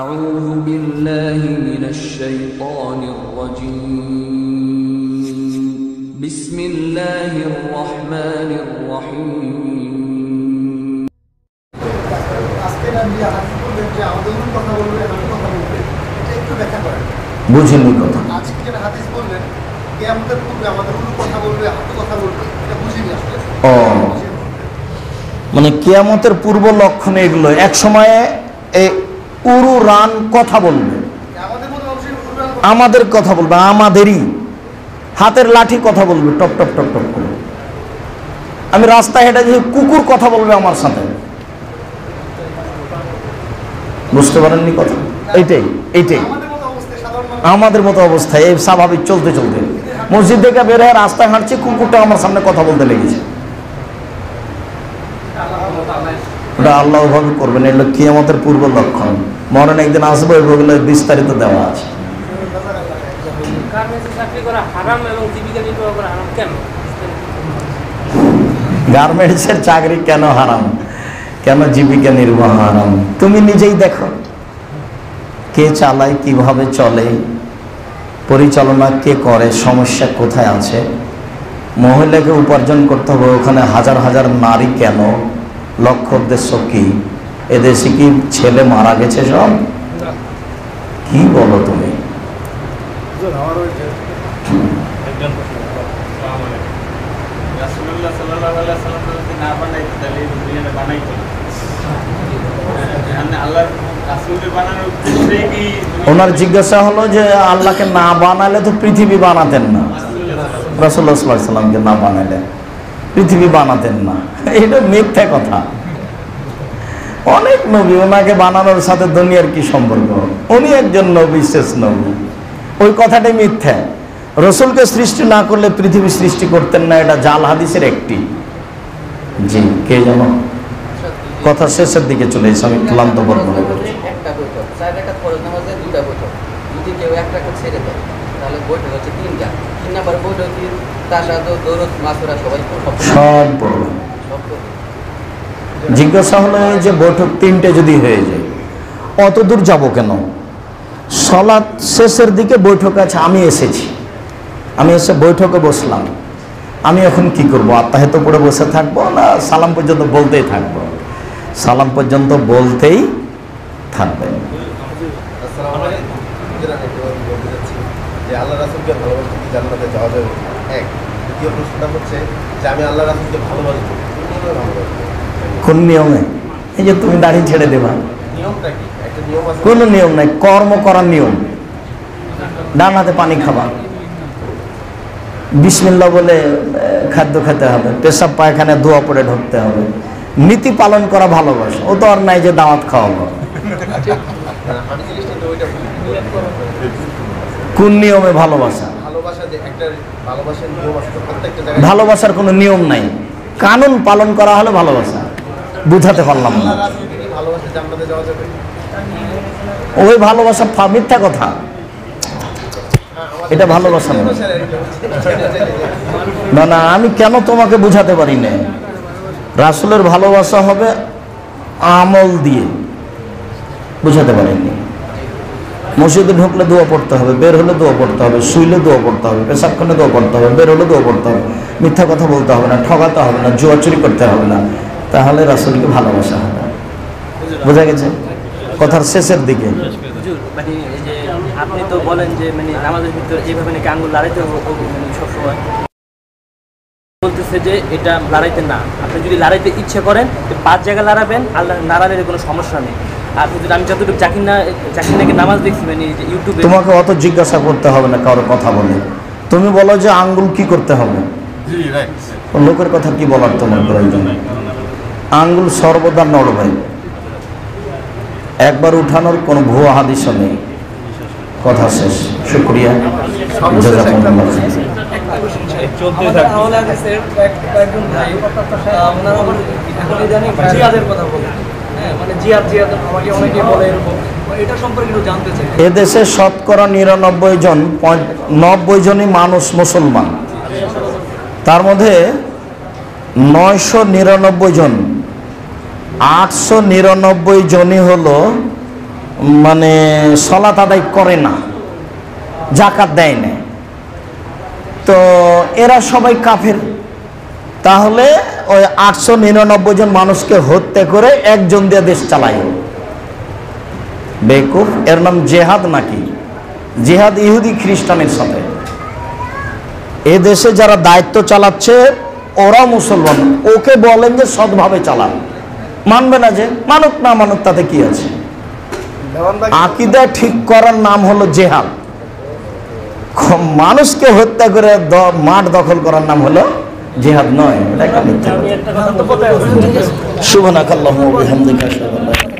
أعوذ بالله من الشيطان الرجيم بسم الله الرحمن الرحيم বুঝিনি কথা আজকে যেটা হাদিস বললেন কিয়ামতের পূর্বে আমাদের উল্টো কথা বলবে হাতে কথা বলবে এটা বুঝিনি আসলে ও মানে কিয়ামতের পূর্ব লক্ষণ এগুলো এক সময়ে এই উরু রান কথা বলবে, আমাদের মধ্যে মানুষের আমাদের কথা বলবে, আমাদেরই হাতের লাঠি কথা বলবে টপ টপ টপ টপ করে। আমি রাস্তায় হেঁটে যে কুকুর কথা বলবে আমার সাথে, বুঝতে পারেননি কথা? এইটাই এইটাই আমাদের মতো অবস্থায় সাধারণ মানুষ আমাদের মতো অবস্থায় এই স্বাভাবিক চলতে চলতে মসজিদ থেকে বের হয়ে রাস্তায় হাঁটছি, কুকুরটা আমার সামনে কথা বলতে লেগেছে। ওটা আল্লাহ ভাবে করবেন, এগুলো কিয়ামতের পূর্ব লক্ষণ। মরণ একদিন আসবে, ওইগুলো বিস্তারিত দেওয়া আছে। গার্মেন্টসের চাকরি কেন হারাম, কেন জীবিকা নির্বাহ হারাম? তুমি নিজেই দেখো কে চালায়, কিভাবে চলে, পরিচালনা কে করে, সমস্যা কোথায় আছে। মহিলাকে উপার্জন করতে হবে, ওখানে হাজার হাজার নারী কেন, লক্ষ্য উদ্দেশ্য কি? এদেশে কি ছেলে মারা গেছে সব? কি বলো তুমি? ওনার জিজ্ঞাসা হলো যে আল্লাহকে না বানালে তো পৃথিবী বানাতেন না, রাসূলুল্লাহ সাল্লাল্লাহু আলাইহি ওয়াসাল্লামকে না বানালে পৃথিবী বানাতেন না। এটা মিথ্যা কথা। অনেক নবী, ওনাকে বানানোর সাথে দুনিয়ার কি সম্পর্ক? উনি একজন নবী, শেষ নবী। ওই কথাটাই মিথ্যা। রসুলকে সৃষ্টি না করলে পৃথিবী সৃষ্টি করতেন না, এটা জাল হাদিসের একটি। জি, কে জানো? কথা শেষের দিকে চলে এসে আমি ক্লান্ত বোধ মনে করছি। একটা বৈঠক, 4 রাকাত ফরজ নামাজে 2টা বৈঠক। যদি কেউ 1 রাকাত ছেড়ে দেয় তাহলে বৈঠক হচ্ছে 3টা। 3 নাম্বার বৈঠক কি তাশাহুদ, দরুদ, মাসুরা সবাই সব পড়বে। জিজ্ঞাসা হলো যে বৈঠক 3টে যদি হয়ে যায়, অত দূর যাবো কেন? সালাত শেষের দিকে বৈঠক আছে, আমি এসেছি, আমি এসে বৈঠকে বসলাম, আমি এখন কি করব? আত্মাহিত পড়ে বসে থাকবো না সালাম পর্যন্ত বলতেই থাকবো? সালাম পর্যন্ত বলতেই থাকবে। আসসালামু আলাইকুম। যেটা বলতে যাচ্ছি যে আল্লাহ রাসূলকে ভালোবাসতে কি জান্নাতে যাওয়া যাবে? এক। দ্বিতীয় প্রশ্নটা হচ্ছে যে আমি আল্লাহ রাসূলকে ভালোবাসবো, কিভাবে ভালোবাসবো? কোন নিয়মে? এই যে তুমি দাড়ি ছেড়ে দেবা, নিয়মটা কি? একটা নিয়ম আছে? কোনো নিয়ম নাই, কর্ম করার নিয়ম। ডান হাতে পানি খাবা, বিসমিল্লাহ বলে খাদ্য খেতে হবে, পেশাব পায়খানে দোয়া পড়ে ঢুকতে হবে। নীতি পালন করা ভালোবাসা। ও তো আর নাই যে দাওয়াত খাওয়াবো। আমি জিনিসটা তো ওইটা কোন নিয়মে ভালোবাসা? ভালোবাসা যে একটা ভালোবাসার নিয়ম আছে, প্রত্যেকটা জায়গায় ভালোবাসার কোনো নিয়ম নাই, কানুন পালন করা হলে ভালোবাসা। বুঝাতে পারলাম না। আল্লাহ রাসূলকে কি ভালোবাসে জান্নাতে যাওয়া যাবে? ওই ভালোবাসা মিথ্যা কথা, এটা ভালোবাসা না। না না, আমি কেন তোমাকে বুঝাতে পারি না? রাসূলের ভালোবাসা হবে আমল দিয়ে, বুঝাতে পারিনি। মসজিদে ঢুকলে দোয়া পড়তে হবে, বের হলে দোয়া পড়তে হবে, শুইলে দোয়া পড়তে হবে, পেশাবখানে দোয়া পড়তে হবে, বের হলে দোয়া পড়তে হবে, মিথ্যা কথা বলতে হবে না, ঠকাতে হবে না, জুয়া চুরি করতে হবে না। তাহলে রাসূলকে ভালোবাসা হবে। বোঝা গেছে? কথার শেষের দিকে হুজুর, মানে এই যে আপনি তো বলেন যে মানে নামাজের ভিতরে এইভাবে নাকি আঙ্গুল লড়াইতে হবে মানে সবসময় বলতেছে যে এটা লড়াইতে না। আপনি যদি লড়াইতে ইচ্ছে করেন 5 জায়গায় লড়াবেন, আল্লাহ নাড়ালে কোনো সমস্যা নেই। আর হুজুর আমি যতটুকু জাকির নাকি নামাজ দেখছি মানে এই যে ইউটিউবে, তোমাকে অত জিজ্ঞাসা করতে হবে না কারোর কথা বলে। তুমি বলো যে আঙ্গুল কি করতে হবে, লোকের কথা কি বলার তোমার প্রয়োজন? আঙ্গুল সর্বদা নড়বে, একবার উঠানোর কোনো ভুয়া হাদিসও নেই। কথা শেষ। শুকরিয়া। জাযাকুমুল্লাহ খাইর। এদেশে শতকরা 99 জন, 90 জনই মানুষ মুসলমান। তার মধ্যে 999 জন, 899 জনই হলো মানে সালাত আদায় করে না, যাকাত দেয় না, তো এরা সবাই কাফের। তাহলে ওই 899 জন মানুষকে হত্যা করে একজন দিয়ে দেশ চালায় বেকুফ। এর নাম জেহাদ নাকি? জেহাদ ইহুদি খ্রিস্টানের সাথে। এ দেশে যারা দায়িত্ব চালাচ্ছে ওরা মুসলমান, ওকে বলেন যে সৎভাবে চালান, মানবে না, যে মানুক না মানুক তাতে কি আছে। আকীদা ঠিক করার নাম হলো জেহাদ, মানুষকে হত্যা করে মাঠ দখল করার নাম হলো জিহাদ নয়। এটা একটা মিথ্যা কথা। সুবহানাকাল্লাহুম্মা ওয়া বিহামদিকা আশহাদু আল্লা ইলাহা ইল্লা আনতা